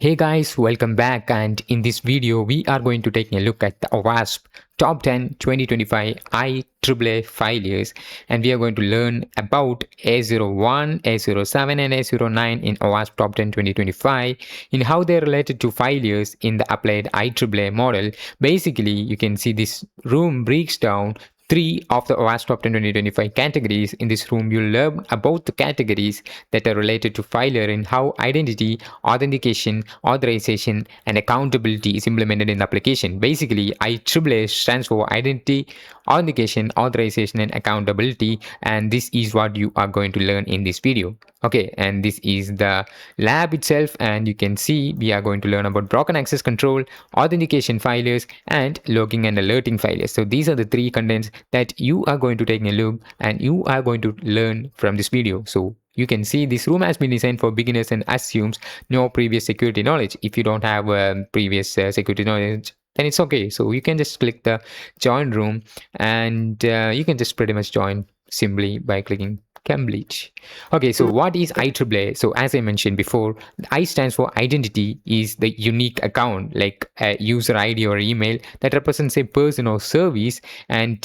Hey guys, welcome back, and in this video we are going to take a look at the OWASP Top 10 2025 IAAA failures, and we are going to learn about A01, A07 and A09 in OWASP Top 10 2025 in how they are related to failures in the applied IAAA model. Basically, you can see this room breaks down three of the OWASP Top 10 2025 categories. In this room, you'll learn about the categories that are related to failure and how identity, authentication, authorization, and accountability is implemented in the application. Basically, IAAA stands for Identity, Authentication, Authorization, and Accountability, and this is what you are going to learn in this video. Okay, and this is the lab itself, and you can see we are going to learn about broken access control, authentication failures, and logging and alerting failures. So these are the three contents that you are going to take a look and you are going to learn from this video. So you can see this room has been designed for beginners and assumes no previous security knowledge. If you don't have previous security knowledge, then it's okay. So you can just click the join room, and you can just pretty much join simply by clicking Cambridge. Okay, so what is IAAA? So as I mentioned before, I stands for identity, is the unique account, like a user ID or email that represents a person or service, and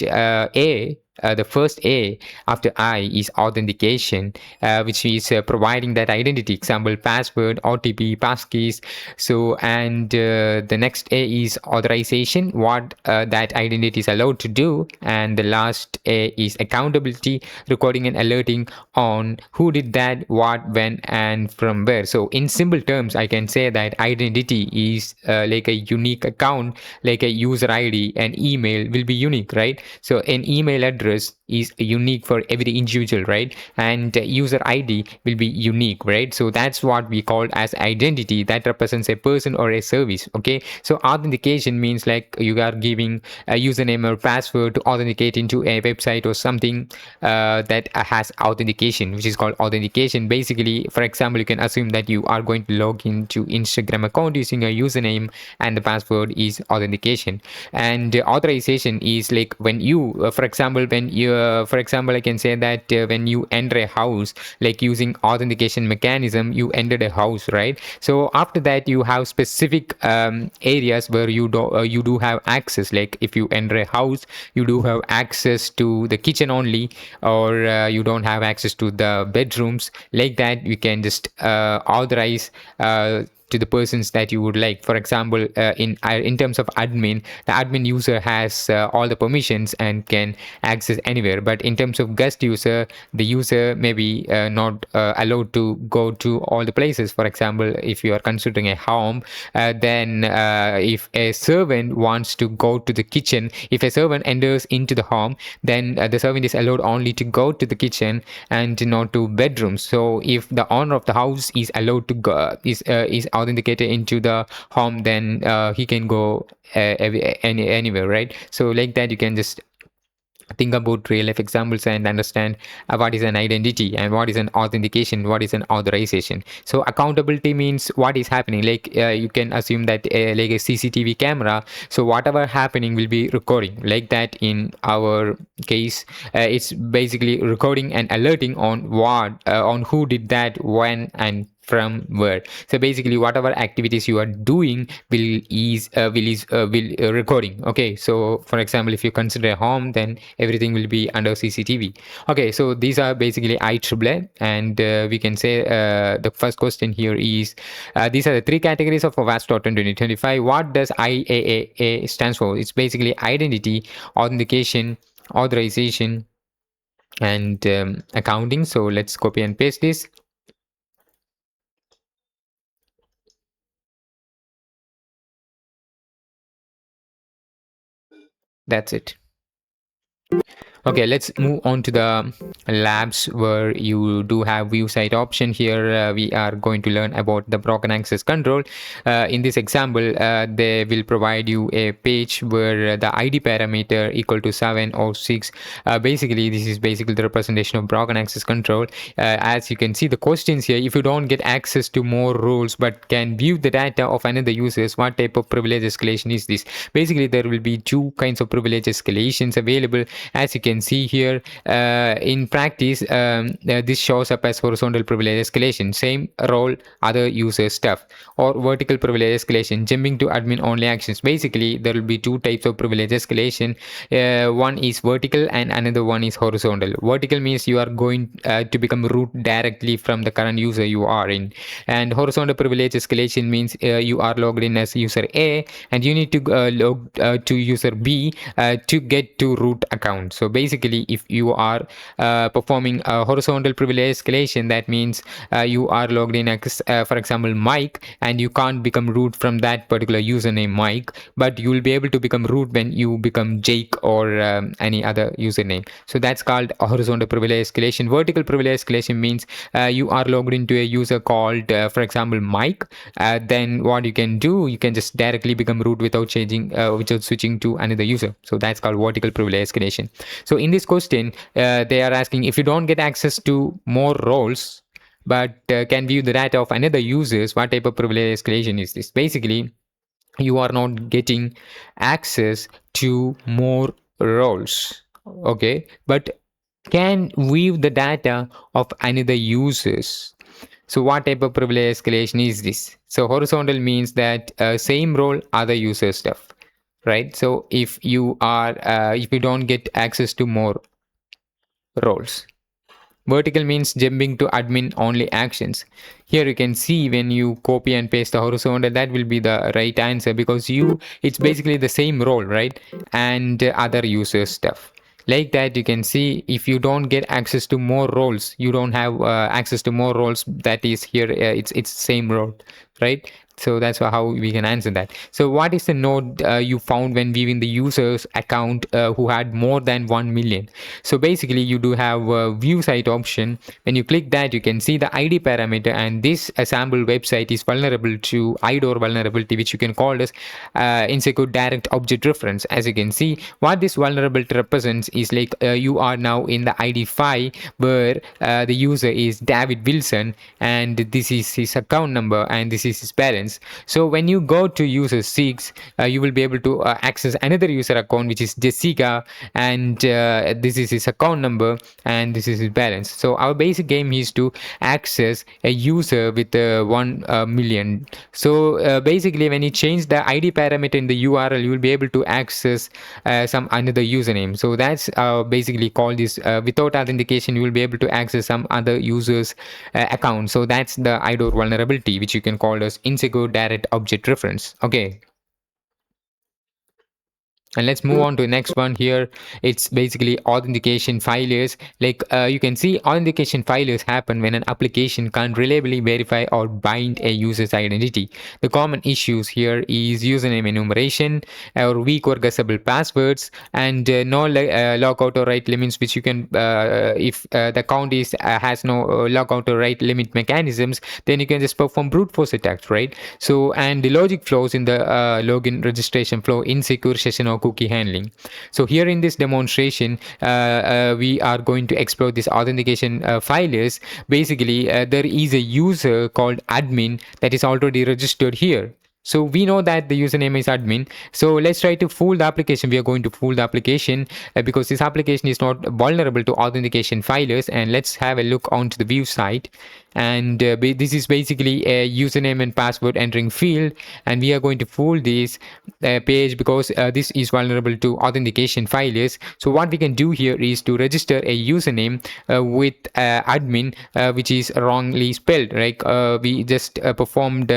the first A after I is authentication, which is providing that identity. Example, password, OTP, passkeys. So, and the next A is authorization, what that identity is allowed to do. And the last A is accountability, recording and alerting on who did that, what, when, and from where. So, in simple terms, I can say that identity is like a unique account, like a user ID, and email will be unique, right? So, an email address is unique for every individual, right? And user ID will be unique, right? So that's what we call as identity, that represents a person or a service. Okay, so authentication means like you are giving a username or password to authenticate into a website or something that has authentication, which is called authentication. Basically, for example, you can assume that you are going to log into Instagram account using a username and the password is authentication. And authorization is like when you for example, I can say that when you enter a house, like using authentication mechanism, you entered a house, right? So after that, you have specific areas where you do have access. Like if you enter a house, you do have access to the kitchen only, or you don't have access to the bedrooms. Like that, you can just authorize to the persons that you would like. For example, in terms of admin, the admin user has all the permissions and can access anywhere. But in terms of guest user, the user may be not allowed to go to all the places. For example, if you are considering a home, then if a servant wants to go to the kitchen, if a servant enters into the home, then the servant is allowed only to go to the kitchen and not to bedrooms. So if the owner of the house is allowed to go, is authenticated into the home, then he can go anywhere, right? So like that, you can just think about real life examples and understand what is an identity and what is an authentication, what is an authorization. So accountability means what is happening, like you can assume that like a CCTV camera, so whatever happening will be recording. Like that, in our case, it's basically recording and alerting on what on who did that, when, and from where. So basically, whatever activities you are doing will recording. Okay, so for example, if you consider a home, then everything will be under CCTV. Okay, so these are basically IAAA, and we can say the first question here is these are the three categories of OWASP 2025. What does IAAA stands for? It's basically identity, authentication, authorization, and accounting. So let's copy and paste this. That's it. Okay, let's move on to the labs where you do have view site option. Here we are going to learn about the broken access control. In this example, they will provide you a page where the ID parameter equal to 7 or 6. Basically, this is basically the representation of broken access control. As you can see the questions here, if you don't get access to more roles but can view the data of another users, what type of privilege escalation is this? Basically, there will be two kinds of privilege escalations available. As you can can see here, in practice, this shows up as horizontal privilege escalation, same role, other user stuff, or vertical privilege escalation, jumping to admin only actions. Basically, there will be two types of privilege escalation. One is vertical and another one is horizontal. Vertical means you are going to become root directly from the current user you are in, and horizontal privilege escalation means you are logged in as user A and you need to log to user B to get to root account. So basically, if you are performing a horizontal privilege escalation, that means you are logged in as, for example, Mike, and you can't become root from that particular username Mike, but you will be able to become root when you become Jake or any other username. So that's called a horizontal privilege escalation. Vertical privilege escalation means you are logged into a user called, for example, Mike. Then what you can do, you can just directly become root without changing, without switching to another user. So that's called vertical privilege escalation. So in this question, they are asking, if you don't get access to more roles but can view the data of another users, what type of privilege escalation is this? Basically, you are not getting access to more roles, okay, but can view the data of another users. So what type of privilege escalation is this? So horizontal means that same role, other user stuff, right? So if you are if you don't get access to more roles. Vertical means jumping to admin only actions. Here you can see when you copy and paste the horizontal, that will be the right answer, because it's basically the same role, right? And other user stuff. Like that, you can see if you don't get access to more roles, you don't have access to more roles, that is here, it's same role, right? So that's how we can answer that. So what is the node you found when viewing the user's account who had more than 1 million? So basically, you do have a view site option. When you click that, you can see the ID parameter, and this sample website is vulnerable to IDOR vulnerability, which you can call as insecure direct object reference. As you can see, what this vulnerability represents is like you are now in the ID file where the user is David Wilson, and this is his account number and this is his balance. So when you go to user 6, you will be able to access another user account, which is Jessica, and this is his account number and this is his balance. So our basic game is to access a user with 1 million. So basically, when you change the ID parameter in the URL, you will be able to access some another username. So that's basically called this without authentication, you will be able to access some other user's account. So that's the IDOR vulnerability, which you can call as insecure direct object reference. Okay. And let's move on to the next one here. It's basically authentication failures. Like you can see, authentication failures happen when an application can't reliably verify or bind a user's identity. The common issues here is username enumeration or weak or guessable passwords, and no lockout or write limits, which you can, if the account is has no lockout or write limit mechanisms, then you can just perform brute force attacks, right? So, and the logic flows in the login registration flow, insecure session or cookie handling. So here in this demonstration, we are going to explore this authentication failures. Basically, there is a user called admin that is already registered here. So we know that the username is admin. So let's try to fool the application. We are going to fool the application because this application is not vulnerable to authentication failures. And let's have a look onto the view site. And this is basically a username and password entering field. And we are going to fool this page because this is vulnerable to authentication failures. So what we can do here is to register a username with admin, which is wrongly spelled, right? We just performed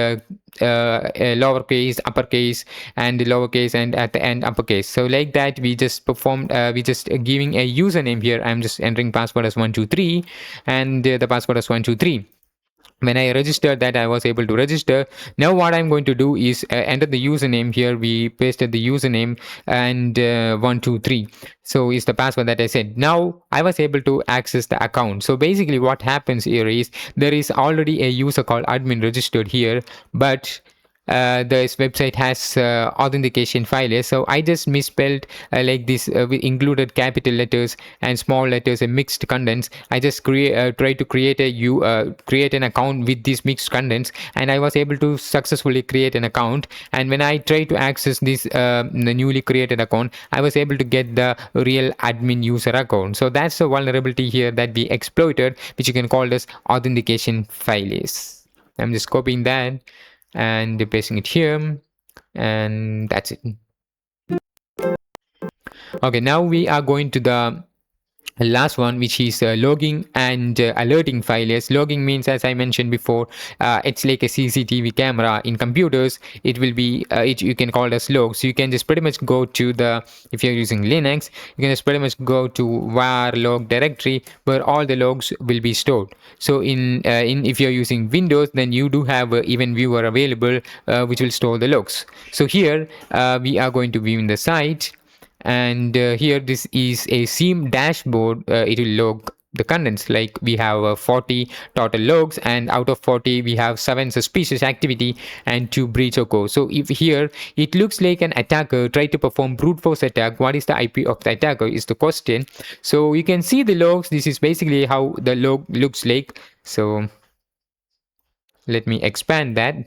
lowercase, uppercase, and lowercase, and at the end uppercase. So like that, we just performed, we just giving a username here. I'm just entering password as 123, and the password as 123. When I registered that, I was able to register. Now what I'm going to do is enter the username here. We pasted the username and 123. So is the password that I said. Now I was able to access the account. So basically what happens here is there is already a user called admin registered here, but this website has authentication failure. So I just misspelled like this with included capital letters and small letters and mixed contents. I just try to create an account with these mixed contents, and I was able to successfully create an account. And when I try to access this the newly created account, I was able to get the real admin user account. So that's a vulnerability here that we exploited, which you can call as authentication failures. I'm just copying that and pasting it here, and that's it. Okay, now we are going to the last one, which is logging and alerting failures. Logging means, as I mentioned before, it's like a CCTV camera in computers. It will be you can call it as log. So you can just pretty much go to the, if you're using Linux, you can just pretty much go to var log directory where all the logs will be stored. So in if you're using Windows, then you do have event viewer available, which will store the logs. So here we are going to view in the site, and here this is a seam dashboard. It will log the contents, like we have 40 total logs, and out of 40 we have 7 suspicious activity and 2 breach occur. So if here it looks like an attacker tried to perform brute force attack, what is the IP of the attacker is the question. So you can see the logs. This is basically how the log looks like. So let me expand that,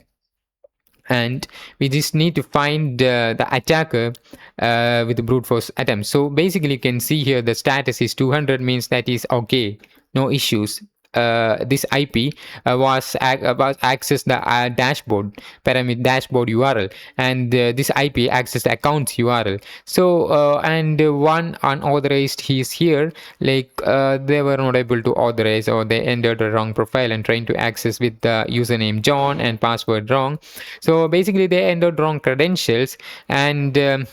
and we just need to find the attacker with the brute force attempt. So basically you can see here the status is 200, means that is okay, no issues. This IP was accessed the dashboard parameter dashboard URL, and this IP accessed the accounts URL. So and one unauthorized is here, like they were not able to authorize, or they entered a wrong profile and trying to access with the username John and password wrong. So basically they entered wrong credentials, and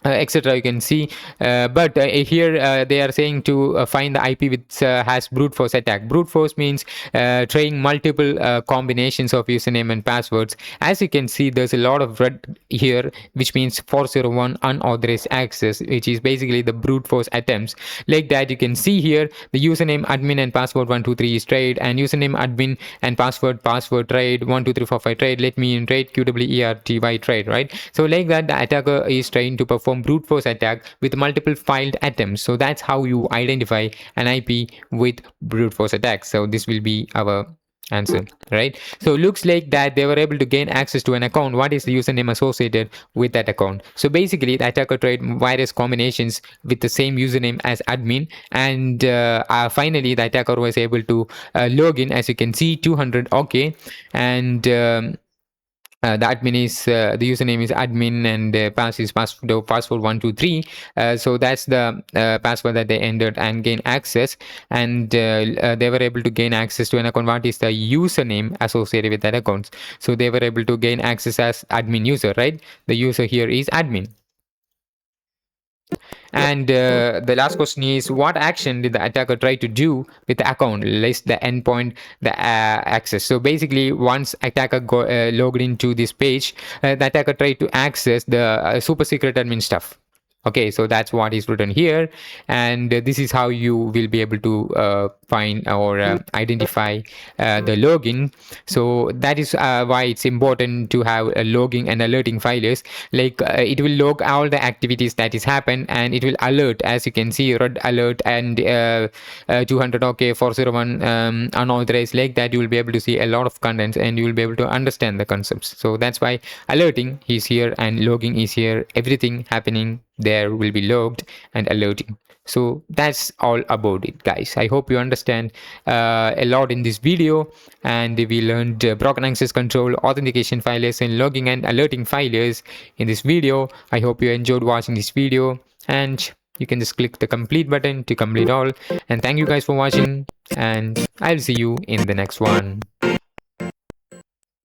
etc. You can see, but here they are saying to find the IP which has brute force attack. Brute force means trying multiple combinations of username and passwords. As you can see, there's a lot of red here, which means 401 unauthorized access, which is basically the brute force attempts. Like that, you can see here the username admin and password 123 is tried, and username admin and password tried 12345 tried, let me in trade QWERTY tried, right? So like that, the attacker is trying to perform brute force attack with multiple failed attempts. So that's how you identify an IP with brute force attack. So this will be our answer, right? So looks like that they were able to gain access to an account. What is the username associated with that account? So basically the attacker tried various combinations with the same username as admin, and finally the attacker was able to log in. As you can see, 200 okay, and the admin is the username is admin, and password 123. So that's the password that they entered and gain access, and they were able to gain access to an account. What is the username associated with that account? So they were able to gain access as admin user, right? The user here is admin. And the last question is, what action did the attacker try to do with the account? List the endpoint, the access. So basically, once attacker logged into this page, the attacker tried to access the super secret admin stuff. Okay, so that's what is written here, and this is how you will be able to find or identify the login. So that is why it's important to have a logging and alerting failures. Like it will log all the activities that is happened, and it will alert. As you can see, red alert and 200 okay, 401 unauthorized. Like that, you will be able to see a lot of contents, and you will be able to understand the concepts. So that's why alerting is here and logging is here. Everything happening there will be logged and alerting. So that's all about it, guys. I hope you understand a lot in this video, and we learned broken access control, authentication failures, and logging and alerting failures in this video. I hope you enjoyed watching this video, and you can just click the complete button to complete all. And thank you guys for watching, and I'll see you in the next one.